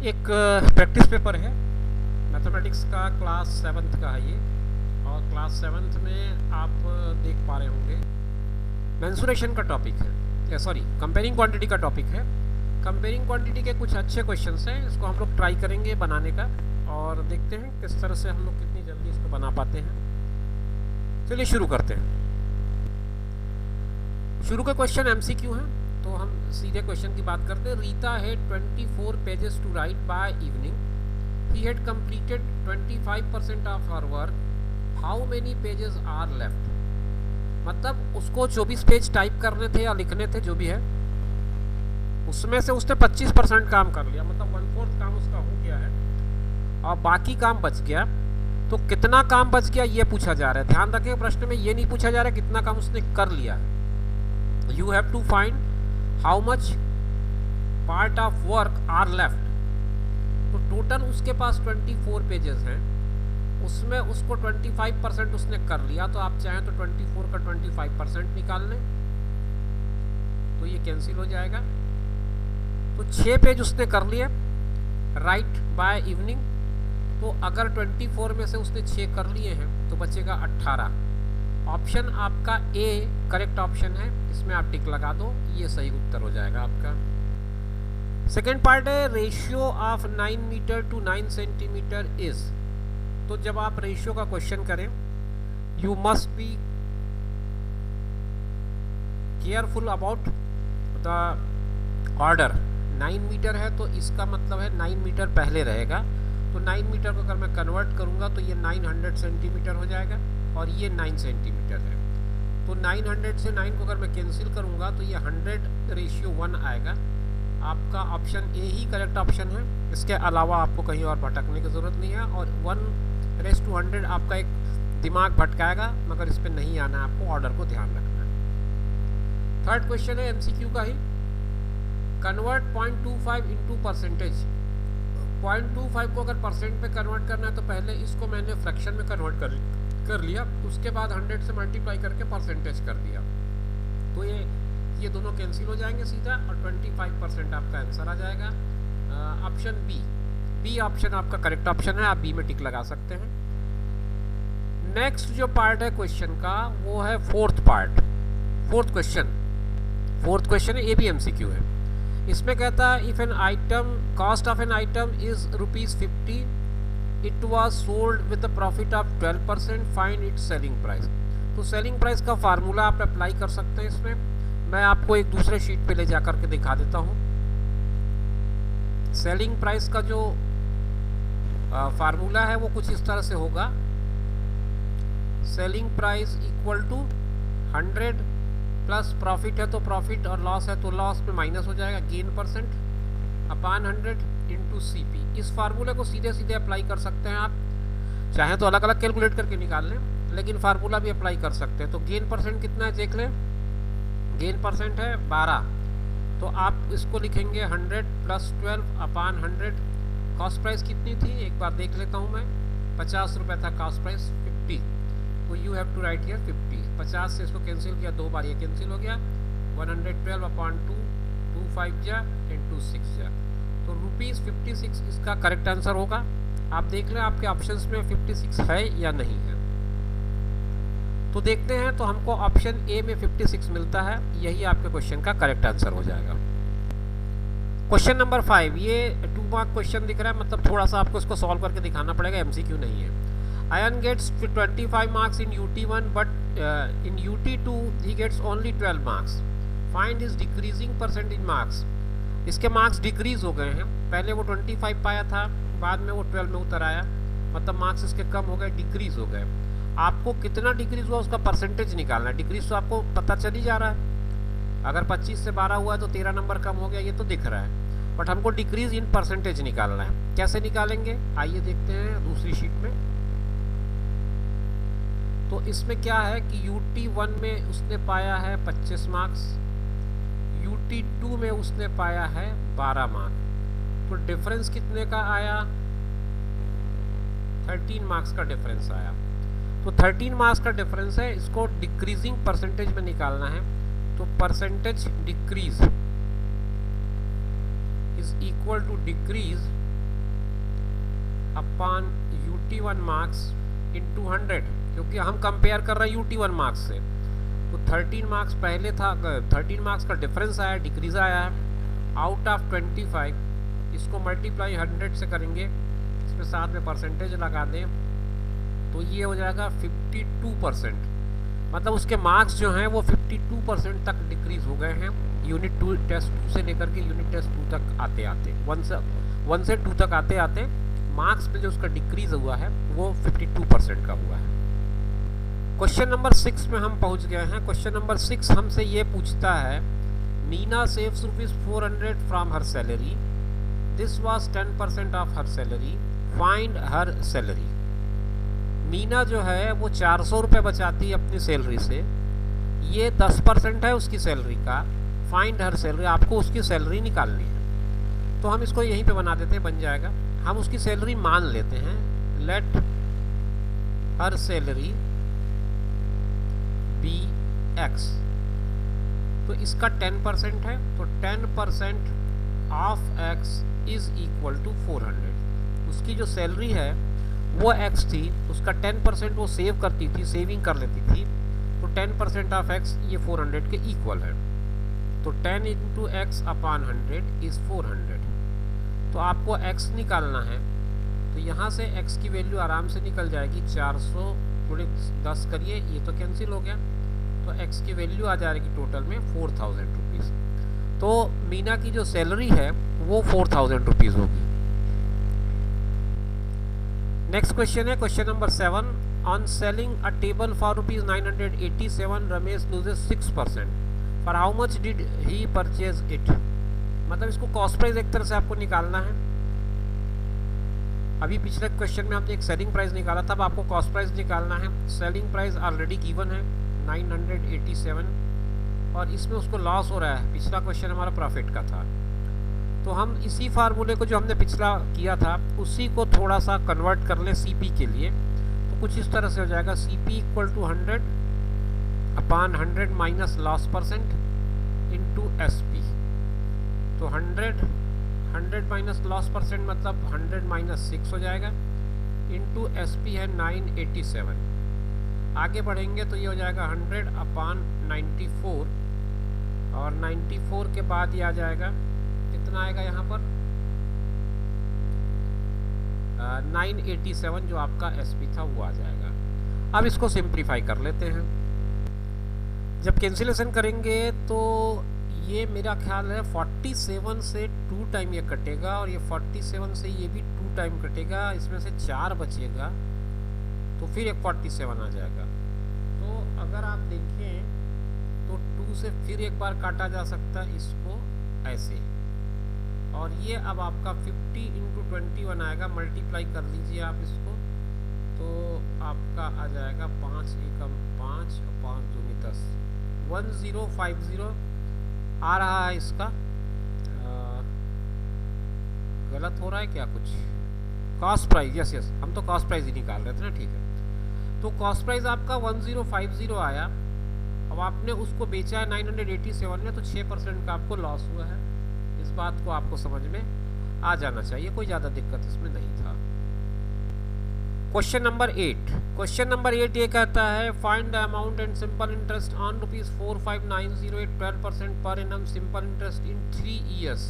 एक practice paper है mathematics का, क्लास 7th का है ये। और क्लास 7th में आप देख पा रहे होंगे मेंसुरेशन का टॉपिक है, सॉरी कंपेयरिंग क्वांटिटी का टॉपिक है। कंपेयरिंग क्वांटिटी के कुछ अच्छे क्वेश्चंस हैं, इसको हम लोग ट्राई करेंगे बनाने का और देखते हैं किस तरह से हम लोग कितनी जल्दी इसको बना पाते हैं। चलिए शुरू करते हैं। शुरू का क्वेश्चन एमसीक्यू है, तो हम सीधे क्वेश्चन की बात करते हैं। Rita had 24 pages to write by evening. She had completed 25% of her work. How many pages are left? मतलब उसको 24 पेज टाइप करने थे या लिखने थे, जो भी है, उसमें से उसने 25% काम कर लिया, मतलब 1/4 काम उसका हो गया है और बाकी काम बच गया। तो कितना काम बच गया ये पूछा जा रहा है। ध्यान रखें, प्रश्न में ये नहीं पूछा जा रहा है कितना काम उसने कर लिया है। You have to find how much part of work are left. तो टोटल उसके पास 24 पेजेस हैं, उसमें उसको 25% उसने कर लिया। तो आप चाहें तो 24 का 25% निकाल लें, तो ये कैंसिल हो जाएगा। तो 6 पेज उसने कर लिए राइट बाय इवनिंग। तो अगर 24 में से उसने 6 कर लिए हैं तो बचेगा 18। ऑप्शन आपका ए करेक्ट ऑप्शन है, इसमें आप टिक लगा दो, ये सही उत्तर हो जाएगा आपका। सेकेंड पार्ट है ratio of 9 metre to 9 centimetre is. तो जब आप रेशियो का क्वेश्चन करें, you must be careful about the order. 9 metre है तो इसका मतलब है 9 मीटर पहले रहेगा। तो 9 मीटर को अगर मैं कन्वर्ट करूंगा तो ये 900 सेंटीमीटर हो जाएगा और ये 9 सेंटीमीटर है। तो 900 से 9 को अगर मैं कैंसिल करूंगा तो ये 100:1 आएगा। आपका option A he correct option है, इसके अलावा आपको कहीं और भटकने की ज़रूरत नहीं है। और 1:100 आपका एक दिमाग भटकाएगा, मगर इस पर नहीं आना है, आपको ऑर्डर को ध्यान रखना है। थर्ड क्वेश्चन है एमसीक्यू का ही। Convert 0.25 into percentage. 0.25 को अगर परसेंट में कन्वर्ट करना है तो पहले इसको मैंने फ्रैक्शन में कन्वर्ट कर लिया, उसके बाद 100 से मल्टीप्लाई करके परसेंटेज कर दिया। तो ये दोनों कैंसिल हो जाएंगे सीधा और 25% आपका आंसर आ जाएगा। ऑप्शन बी ऑप्शन आपका करेक्ट ऑप्शन है, आप बी में टिक लगा सकते हैं। नेक्स्ट जो पार्ट है क्वेश्चन का वो है फोर्थ क्वेश्चन है, ये भी एमसीक्यू है। इसमें कहता है if an item cost of an item is ₹50, it was sold with the profit of 12%, find its selling price. तो सेलिंग प्राइस का फार्मूला आप अप्लाई कर सकते हैं इसमें। मैं आपको एक दूसरे शीट पे ले जा करके दिखा देता हूँ। सेलिंग प्राइस का जो फार्मूला है वो कुछ इस तरह से होगा। Selling price equal to 100 plus profit है तो प्रॉफिट और लॉस है तो लॉस में माइनस हो जाएगा गेन परसेंट अपान 100 इंटू CP। इस फार्मूले को सीधे सीधे अप्लाई कर सकते हैं आप, चाहें तो अलग अलग कैलकुलेट करके निकाल लें, लेकिन फार्मूला भी अप्लाई कर सकते हैं। तो गेन परसेंट कितना है देख लें। गेन परसेंट है 12, तो आप इसको लिखेंगे 100 प्लस 12 अपान 100। कॉस्ट प्राइस कितनी थी एक बार देख लेता हूँ मैं, 50 रुपये था कॉस्ट प्राइस, 50। तो you have to write here 50। 50 से इसको कैंसिल किया, 2 बार ये कैंसिल हो गया। 112 अपॉन 2, 2 5 जा इंटू 6 जा, तो ₹56 इसका करेक्ट आंसर होगा। आप देख लें आपके ऑप्शंस में 56 है या नहीं है। तो देखते हैं, तो हमको ऑप्शन ए में 56 मिलता है, यही आपके क्वेश्चन का करेक्ट आंसर हो जाएगा। क्वेश्चन नंबर 5, ये 2 मार्क क्वेश्चन दिख रहा है, मतलब थोड़ा सा आपको इसको सॉल्व करके दिखाना पड़ेगा, एमसीक्यू नहीं है। Ayan gets 25 marks in UT1, but in UT2 he gets only 12 marks. Find his decreasing percent in marks. इसके मार्क्स डिक्रीज हो गए हैं, पहले वो 25 पाया था, बाद में वो 12 में उतर आया, मतलब मार्क्स इसके कम हो गए, डिक्रीज हो गए। आपको कितना डिक्रीज हुआ उसका परसेंटेज निकालना है। डिक्रीज तो आपको पता चल ही जा रहा है, अगर 25 से 12 हुआ तो 13 नंबर कम हो गया, ये तो दिख रहा है, बट हमको डिक्रीज इन परसेंटेज निकालना है। कैसे निकालेंगे आइए देखते हैं दूसरी शीट में। तो इसमें क्या है कि UT1 में उसने पाया है 25 मार्क्स, UT2 में उसने पाया है 12 मार्क्स। तो डिफरेंस कितने का आया? 13 मार्क्स का डिफरेंस आया। तो 13 मार्क्स का डिफरेंस है, इसको डिक्रीजिंग परसेंटेज में निकालना है। तो percentage decrease is equal to decrease upon UT1 marks into 100, क्योंकि हम कंपेयर कर रहे हैं UT1 मार्क्स से। तो 13 मार्क्स पहले था, 13 मार्क्स का डिफरेंस आया, डिक्रीज आया है। आउट ऑफ 25 इसको मल्टीप्लाई 100 से करेंगे, इसमें साथ में परसेंटेज लगा दें तो ये हो जाएगा 52%। मतलब उसके मार्क्स जो हैं वो 52% तक डिक्रीज हो गए हैं यूनिट 2 टेस्ट 2 से लेकर के यूनिट टेस्ट 2 तक आते आते, 1 से 2 तक आते आते मार्क्स में जो उसका डिक्रीज हुआ है वो 52% का हुआ है। क्वेश्चन नंबर 6 में हम पहुंच गए हैं। क्वेश्चन नंबर 6 हमसे ये पूछता है, Meena saves ₹400 from her salary, this was 10% of her salary, find her salary. Meena जो है वो 400 रुपये बचाती है अपनी सैलरी से, ये 10% है उसकी सैलरी का। फाइंड हर सैलरी, आपको उसकी सैलरी निकालनी है। तो हम इसको यहीं पे बना देते हैं, बन जाएगा। हम उसकी सैलरी मान लेते हैं, let her salary be x. तो इसका 10% है, तो 10% of x is equal to 400। उसकी जो सैलरी है वो एक्स थी, उसका 10% वो सेव करती थी, सेविंग कर लेती थी, तो 10% ऑफ एक्स ये 400 के इक्वल है। तो 10 इंटू एक्स अपॉन 100 इज़ 400। तो आपको एक्स निकालना है, तो यहाँ से एक्स की वैल्यू आराम से निकल जाएगी। 400 थोड़े 10 करिए, ये तो कैंसिल हो गया, तो एक्स की वैल्यू आ जाएगी टोटल में 4000 रुपीज़। तो मीना की जो सैलरी है वो 4000 रुपीज़ होगी। नेक्स्ट क्वेश्चन है question number 7, on selling a table for ₹987 Ramesh loses 6%, for how much did he purchase it. मतलब इसको कॉस्ट प्राइस एक तरह से आपको निकालना है। अभी पिछले क्वेश्चन में हमने एक सेलिंग प्राइस निकाला था, अब आपको कॉस्ट प्राइस निकालना है। सेलिंग प्राइस ऑलरेडी गिवन है 987 और इसमें उसको लॉस हो रहा है। पिछला क्वेश्चन हमारा प्रॉफिट का था, तो हम इसी फार्मूले को जो हमने पिछला किया था उसी को थोड़ा सा कन्वर्ट कर लें सीपी के लिए। तो कुछ इस तरह से हो जाएगा, CP equal to 100 upon 100 minus loss percent into SP. तो 100 माइनस लॉस परसेंट मतलब 100 माइनस 6 हो जाएगा, इंटू एसपी है 987। आगे बढ़ेंगे तो ये हो जाएगा 100 अपॉन 94 और 94 के बाद ये आ जाएगा, कितना आएगा यहाँ पर 987 जो आपका एसपी था वो आ जाएगा। अब इसको सिंप्लीफाई कर लेते हैं। जब कैंसिलेशन करेंगे तो ये मेरा ख्याल है 47 से 2 टाइम ये कटेगा और ये 47 से ये भी 2 टाइम कटेगा, इसमें से 4 बचेगा तो फिर एक 47 आ जाएगा। तो अगर आप देखें तो 2 से फिर एक बार काटा जा सकता है इसको ऐसे, और ये अब आपका 50 इंटू 21 आएगा। मल्टीप्लाई कर लीजिए आप इसको, तो आपका आ जाएगा 5 एकम 5 और 5 दूनी 10, 1050 आ रहा है। इसका गलत हो रहा है क्या कुछ? कॉस्ट प्राइस, यस हम तो कॉस्ट प्राइस ही निकाल रहे थे ना, ठीक है। तो कॉस्ट प्राइस आपका 1050 आया। अब आपने उसको बेचा है 987 में, तो 6% का आपको लॉस हुआ है। इस बात को आपको समझ में आ जाना चाहिए, कोई ज़्यादा दिक्कत इसमें नहीं था। क्वेश्चन नंबर 8, क्वेश्चन नंबर 8 ये कहता है, find the amount and simple interest on ₹45,908 12% per annum simple interest in 3 years.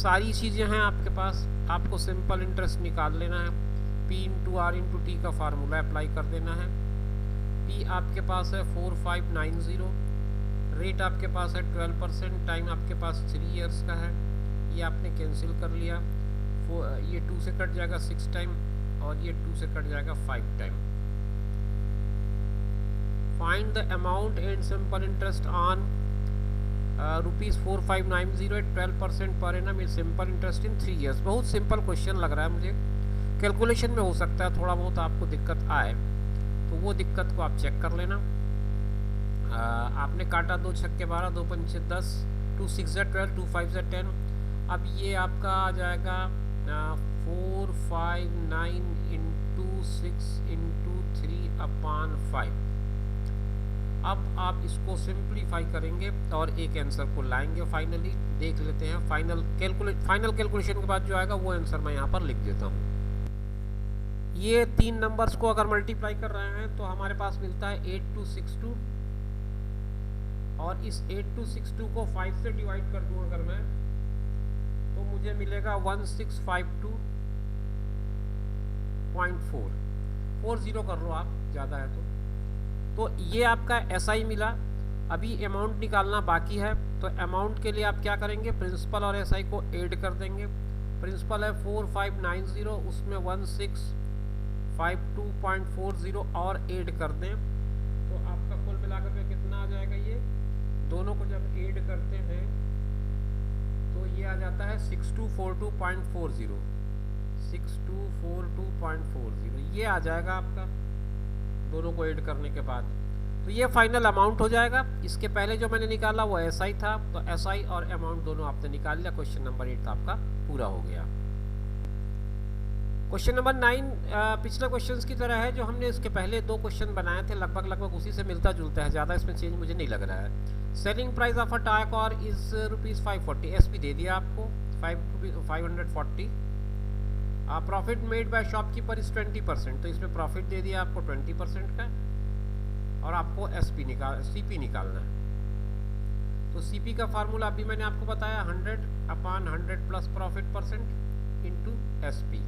सारी चीज़ें हैं आपके पास, आपको सिंपल इंटरेस्ट निकाल लेना है। P into R into T का फार्मूला अप्लाई कर देना है। P आपके पास है 4590, रेट आपके पास है 12%, टाइम आपके पास 3 ईयर्स का है, ये आपने कैंसिल कर लिया। ये 2 से कट जाएगा 6 टाइम और ये 2 से कट जाएगा 5 time. Find the amount and simple interest on ₹4590 at 12% per annum is simple interest in 3 years. बहुत सिंपल क्वेश्चन लग रहा है मुझे, कैलकुलेशन में हो सकता है थोड़ा बहुत आपको दिक्कत आए, तो वो दिक्कत को आप चेक कर लेना। आपने काटा 2 छक्के 12, 2 पंचे 10, 2 6 12, 2 5 10। अब ये आपका आ जाएगा 459 इंटू 6 इंटू 3 अपॉन 5। अब आप इसको सिंप्लीफाई करेंगे और एक आंसर को लाएंगे। फाइनली देख लेते हैं फाइनल कैलकुलेशन के बाद जो आएगा वो आंसर मैं यहाँ पर लिख देता हूँ। ये 3 नंबर्स को अगर मल्टीप्लाई कर रहे हैं तो हमारे पास मिलता है 8262, और इस 8262 को 5 से डिवाइड कर दूँ अगर मैं, तो मुझे मिलेगा 1652.4, 40 कर लो आप, ज़्यादा है तो ये आपका SI मिला। अभी अमाउंट निकालना बाकी है, तो अमाउंट के लिए आप क्या करेंगे, प्रिंसिपल और SI को ऐड कर देंगे। प्रिंसिपल है 4590, उसमें 1652.40 और ऐड कर दें, तो आपका कुल मिलाकर के कितना आ जाएगा, ये दोनों को जब ऐड करते हैं तो ये आ जाता है 6242.40, 6242.40 ये आ जाएगा आपका दोनों को ऐड करने के बाद। तो ये फाइनल अमाउंट हो जाएगा। इसके पहले जो मैंने निकाला वो SI था, तो SI और अमाउंट दोनों आपने निकाल लिया। क्वेश्चन नंबर 8 आपका पूरा हो गया। क्वेश्चन नंबर 9 पिछले क्वेश्चंस की तरह है, जो हमने इसके पहले 2 क्वेश्चन बनाए थे लगभग उसी से मिलता जुलता है, ज़्यादा इसमें चेंज मुझे नहीं लग रहा है। Selling price of a tyre car is ₹540, SP दे दिया आपको 540। Profit made by shopkeeper is 20%, तो इसमें प्रॉफिट दे दिया आपको 20% का, और आपको CP निकालना है। तो CP का फार्मूला अभी मैंने आपको बताया 100/100 plus profit percent into SP।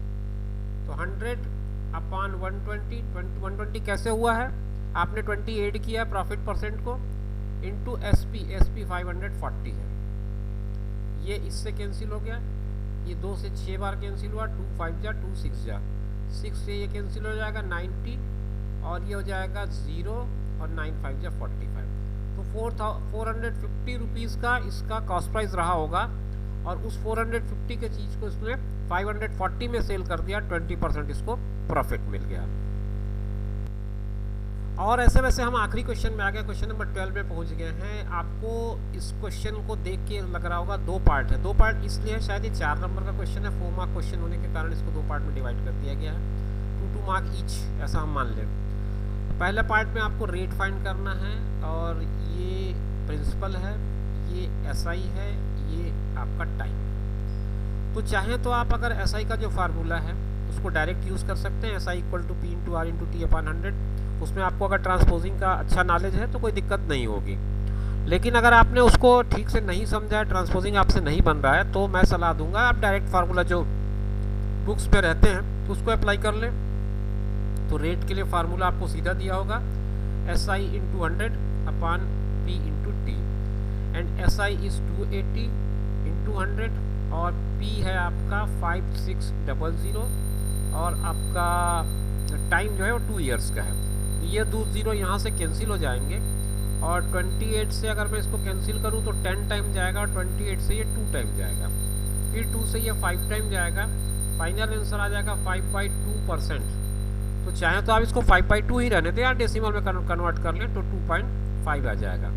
तो 100/120 कैसे हुआ है, आपने 20 ऐड किया है प्रॉफिट परसेंट को, इंटू SP 540 है, ये इससे कैंसिल हो गया, ये 2 से 6 बार कैंसिल हुआ, 2 5 जा 2 6 जा 6 से ये कैंसिल हो जाएगा 90, और ये हो जाएगा 0 और 9 5 जा 45। तो 450 रुपीज़ का इसका कॉस्ट प्राइस रहा होगा, और उस 450 के चीज़ को इसने 540 में सेल कर दिया, 20% इसको प्रॉफिट मिल गया। और ऐसे वैसे हम आखिरी क्वेश्चन में आ गए, क्वेश्चन नंबर 12 में पहुंच गए हैं। आपको इस क्वेश्चन को देख के लग रहा होगा 2 पार्ट है, 2 पार्ट इसलिए है, शायद ये 4 नंबर का क्वेश्चन है, 4 मार्क क्वेश्चन होने के कारण इसको 2 पार्ट में डिवाइड कर दिया गया है, 2 मार्क ईच, ऐसा हम मान लें। पहले पार्ट में आपको रेट फाइंड करना है, और ये प्रिंसिपल है, ये SI है, ये आपका टाइम। तो चाहें तो आप अगर SI का जो फार्मूला है उसको डायरेक्ट यूज़ कर सकते हैं, SI = P/R/T/100। उसमें आपको अगर ट्रांसपोजिंग का अच्छा नॉलेज है तो कोई दिक्कत नहीं होगी। लेकिन अगर आपने उसको ठीक से नहीं समझा है, ट्रांसपोजिंग आपसे नहीं बन रहा है, तो मैं सलाह दूंगा आप डायरेक्ट फार्मूला जो बुक्स पे रहते हैं तो उसको अप्लाई कर लें। तो रेट के लिए फार्मूला आपको सीधा दिया होगा, SI × 100/P/T, and SI is 280 × 100, और P है आपका 5600, और आपका टाइम जो है वो 2 इयर्स का है। ये 2 0 यहाँ से कैंसिल हो जाएंगे, और 28 से अगर मैं इसको कैंसिल करूँ तो 10 टाइम जाएगा, और 28 से ये 2 टाइम जाएगा, फिर 2 से ये 5 टाइम जाएगा, फाइनल आंसर आ जाएगा 5/2%। तो चाहे तो आप इसको 5/2 ही रहने दें, या डेसिमल में कन्वर्ट कर लें तो 2.5 आ जाएगा।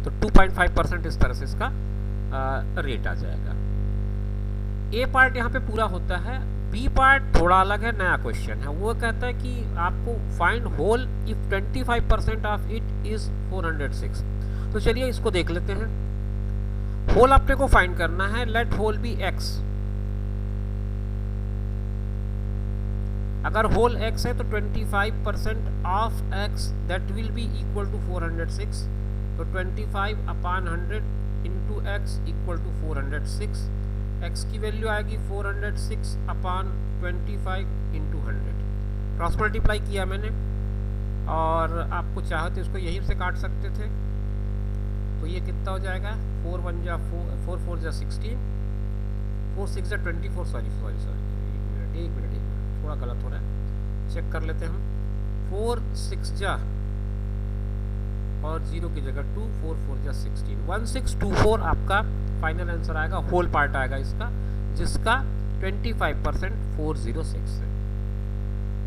तो 2.5% इस तरह से इसका रेट आ जाएगा। A पार्ट यहाँ पे पूरा होता है। B पार्ट थोड़ा अलग है, नया क्वेश्चन है। वो कहता है कि आपको find whole if 25% of it is 406। तो चलिए इसको देख लेते हैं। होल आपने को फाइंड करना है, लेट होल बी x। अगर होल x है तो 25% of x that will be equal to 406। तो 25/100 into x equal to 406। x की वैल्यू आएगी 406/25 इंटू 100। क्रॉस मल्टीप्लाई किया मैंने, और आपको चाहे तो इसको यहीं से काट सकते थे। तो ये कितना हो जाएगा, 4 1 जा 4 4 जा 16, 4 6 जा 24, सॉरी एक मिनट थोड़ा गलत हो रहा है, चेक कर लेते हैं हम। 4 6 जा और 0 की जगह 2, 4 4 जा 16, 1624 आपका फाइनल आंसर आएगा। होल पार्ट आएगा इसका, जिसका 25% 406 है।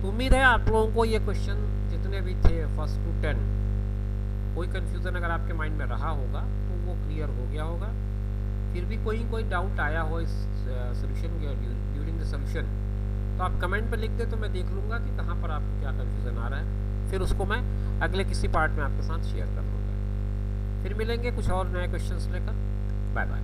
तो उम्मीद है आप लोगों को ये क्वेश्चन जितने भी थे 1 to 10, कोई कंफ्यूजन अगर आपके माइंड में रहा होगा तो वो क्लियर हो गया होगा। फिर भी कोई डाउट आया हो इस सोल्यूशन ड्यूरिंग द सोल्यूशन, तो आप कमेंट पे लिख दे, तो मैं देख लूँगा कि कहाँ पर आपको क्या कंफ्यूजन आ रहा है, फिर उसको मैं अगले किसी पार्ट में आपके साथ शेयर कर लूँगा। फिर मिलेंगे कुछ और नए क्वेश्चंस लेकर। Bye bye.